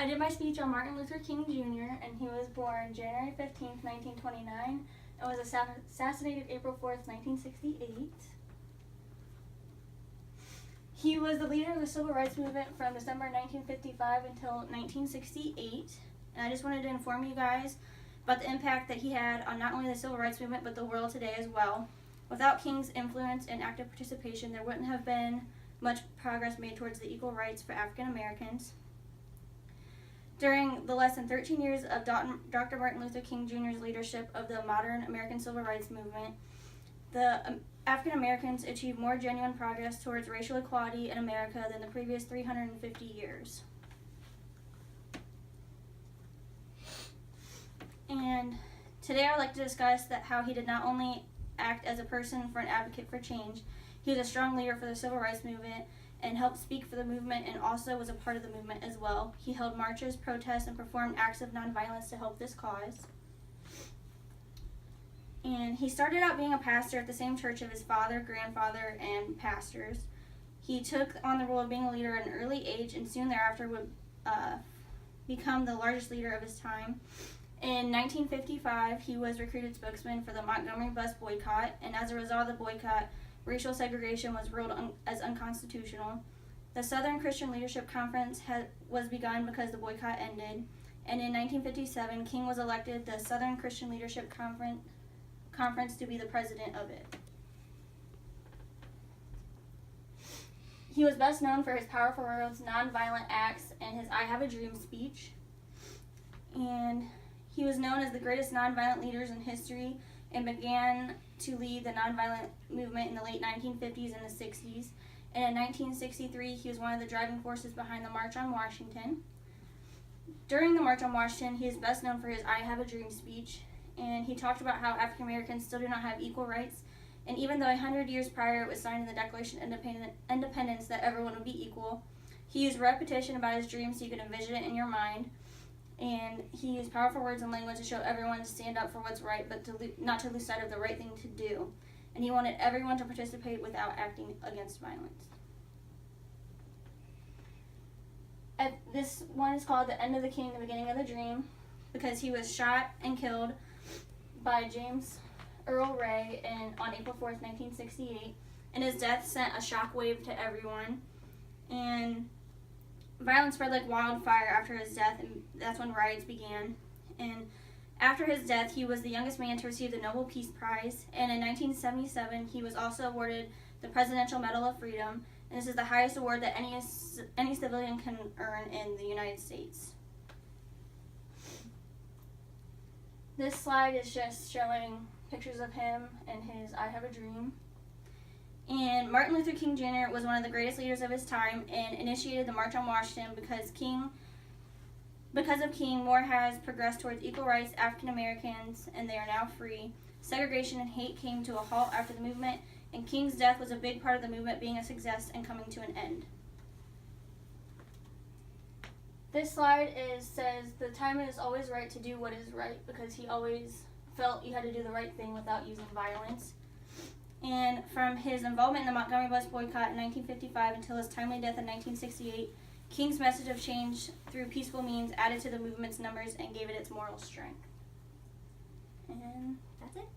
I did my speech on Martin Luther King Jr., and he was born January 15th, 1929, and was assassinated April 4th, 1968. He was the leader of the Civil Rights Movement from December 1955 until 1968, and I just wanted to inform you guys about the impact that he had on not only the Civil Rights Movement, but the world today as well. Without King's influence and active participation, there wouldn't have been much progress made towards the equal rights for African Americans. During the less than 13 years of Dr. Martin Luther King Jr.'s leadership of the modern American Civil Rights Movement, the African Americans achieved more genuine progress towards racial equality in America than the previous 350 years. And today I would like to discuss how he did not only act as a person for an advocate for change, he was a strong leader for the Civil Rights Movement and helped speak for the movement, and also was a part of the movement as well. He held marches, protests, and performed acts of nonviolence to help this cause. And he started out being a pastor at the same church of his father, grandfather, and pastors. He took on the role of being a leader at an early age, and soon thereafter would become the largest leader of his time. In 1955, he was recruited spokesman for the Montgomery bus boycott, and as a result of the boycott, racial segregation was ruled as unconstitutional. The Southern Christian Leadership Conference was begun because the boycott ended, and in 1957, King was elected the Southern Christian Leadership Conference to be the president of it. He was best known for his powerful words, nonviolent acts, and his I Have a Dream speech. And he was known as the greatest nonviolent leaders in history and began to lead the nonviolent movement in the late 1950s and the 60s. And in 1963, he was one of the driving forces behind the March on Washington. During the March on Washington, he is best known for his I Have a Dream speech, and he talked about how African Americans still do not have equal rights, and even though 100 years prior it was signed in the Declaration of Independence that everyone would be equal, he used repetition about his dream so you could envision it in your mind, and he used powerful words and language to show everyone to stand up for what's right, but not to lose sight of the right thing to do, and he wanted everyone to participate without acting against violence. This one is called The End of the King, the Beginning of the Dream, because he was shot and killed by James Earl Ray on April 4th, 1968, and his death sent a shockwave to everyone, and violence spread like wildfire after his death, and that's when riots began. And after his death, he was the youngest man to receive the Nobel Peace Prize, and in 1977, he was also awarded the Presidential Medal of Freedom, and this is the highest award that any civilian can earn in the United States. This slide is just showing pictures of him and his I Have a Dream. And Martin Luther King Jr. was one of the greatest leaders of his time and initiated the March on Washington because of King, more has progressed towards equal rights to African Americans, and they are now free. Segregation and hate came to a halt after the movement, and King's death was a big part of the movement being a success and coming to an end. This slide says the time is always right to do what is right, because he always felt you had to do the right thing without using violence. And from his involvement in the Montgomery bus boycott in 1955 until his timely death in 1968, King's message of change through peaceful means added to the movement's numbers and gave it its moral strength. And that's it.